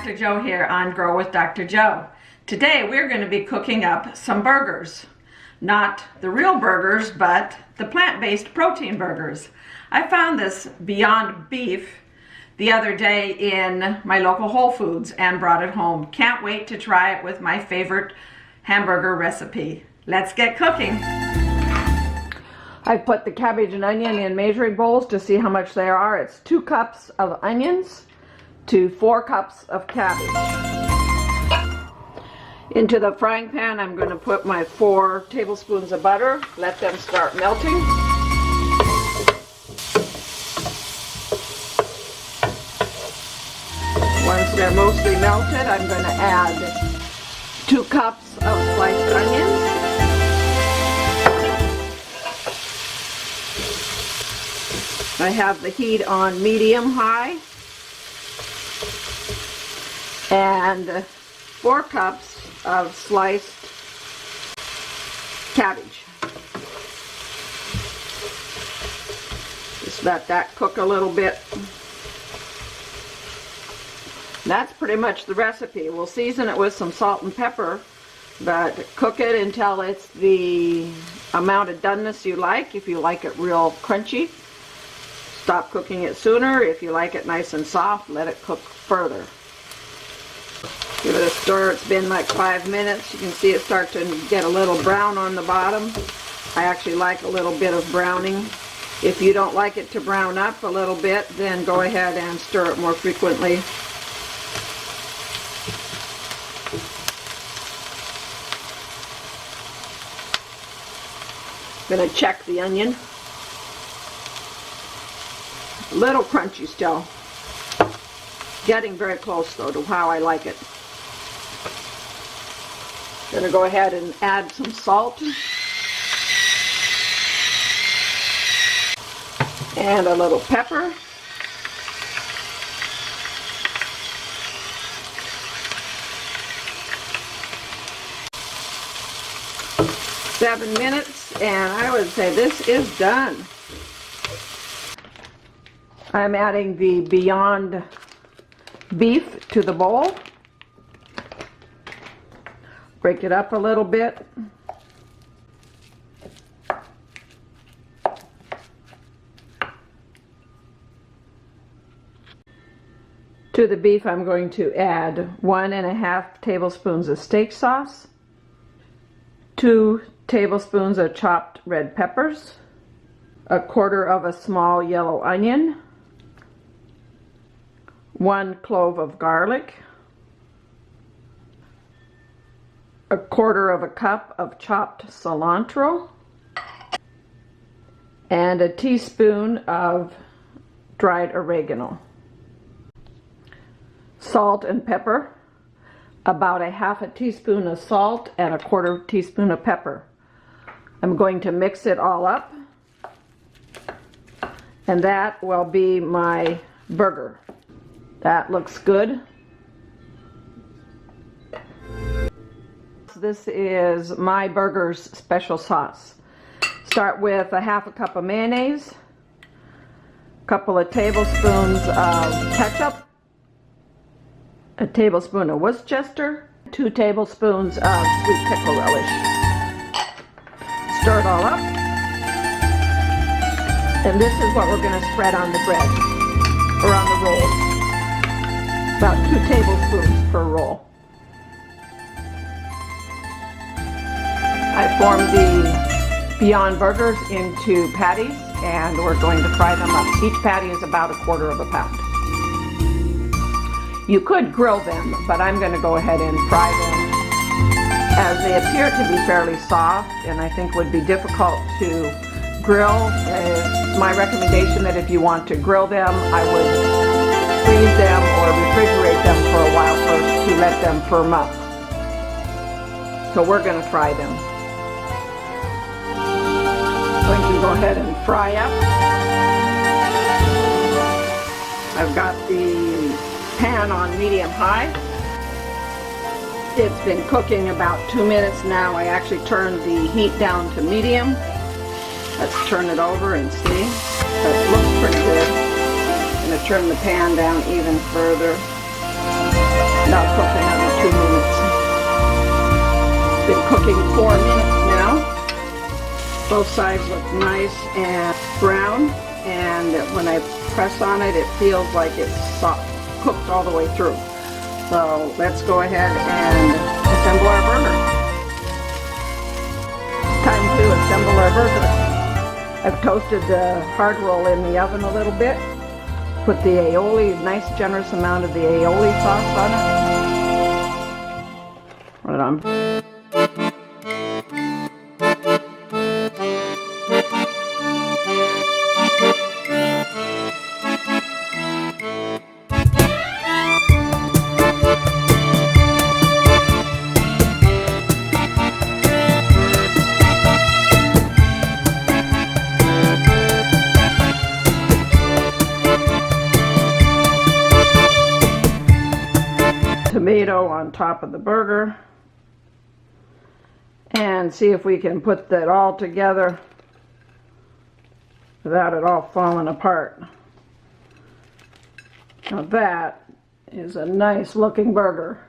Dr. Jo here on Grow with Dr. Jo. Today we're going to be cooking up some burgers. Not the real burgers, but the plant-based protein burgers. I found this Beyond Beef the other day in my local Whole Foods and brought it home. Can't wait to try it with my favorite hamburger recipe. Let's get cooking. I've put the cabbage and onion in measuring bowls to see how much they are. It's 2 cups of onions to 4 cups of cabbage. Into the frying pan, I'm going to put my 4 tablespoons of butter. Let them start melting. Once they're mostly melted, I'm going to add 2 cups of sliced onions. I have the heat on medium-high. And 4 cups of sliced cabbage. Just let that cook a little bit. That's pretty much the recipe. We'll season it with some salt and pepper, but cook it until it's the amount of doneness you like. If you like it real crunchy, stop cooking it sooner. If you like it nice and soft, let it cook further. Give it a stir. It's been like 5 minutes. You can see it start to get a little brown on the bottom. I actually like a little bit of browning. If you don't like it to brown up a little bit, then go ahead and stir it more frequently. I'm going to check the onion. A little crunchy still. Getting very close though to how I like it. Going to go ahead and add some salt and a little pepper. Seven minutes, and I would say this is done. I'm adding the Beyond Beef to the bowl. Break it up a little bit. To the beef, I'm going to add 1½ tablespoons of steak sauce, 2 tablespoons of chopped red peppers, 1/4 of a small yellow onion, 1 clove of garlic, 1/4 cup of chopped cilantro, and a teaspoon of dried oregano. Salt and pepper, about 1/2 teaspoon of salt and 1/4 teaspoon of pepper. I'm going to mix it all up, and that will be my burger. That looks good. This is my burger's special sauce. Start with 1/2 cup of mayonnaise, a couple of tablespoons of ketchup, a tablespoon of Worcestershire, 2 tablespoons of sweet pickle relish. Stir it all up. And this is what we're going to spread on the bread, or on the roll. About 2 tablespoons per roll. I formed the Beyond Burgers into patties, and we're going to fry them up. Each patty is about 1/4 pound. You could grill them, but I'm going to go ahead and fry them, as they appear to be fairly soft and I think would be difficult to grill. It's my recommendation that if you want to grill them, I would freeze them or refrigerate them for a while first to let them firm up. So we're going to fry them. Going to go ahead and fry up. I've got the pan on medium-high. It's been cooking about 2 minutes now. I actually turned the heat down to medium. Let's turn it over and see. That looks pretty good. I'm going to turn the pan down even further. Now cooking under 2 minutes. It's been cooking 4 minutes now. Both sides look nice and brown, and when I press on it, it feels like it's soft, cooked all the way through. So let's go ahead and assemble our burger. Time to assemble our burger. I've toasted the hard roll in the oven a little bit. Put the aioli, nice generous amount of the aioli sauce on it. Put it on. Tomato on top of the burger, and see if we can put that all together without it all falling apart. Now that is a nice looking burger.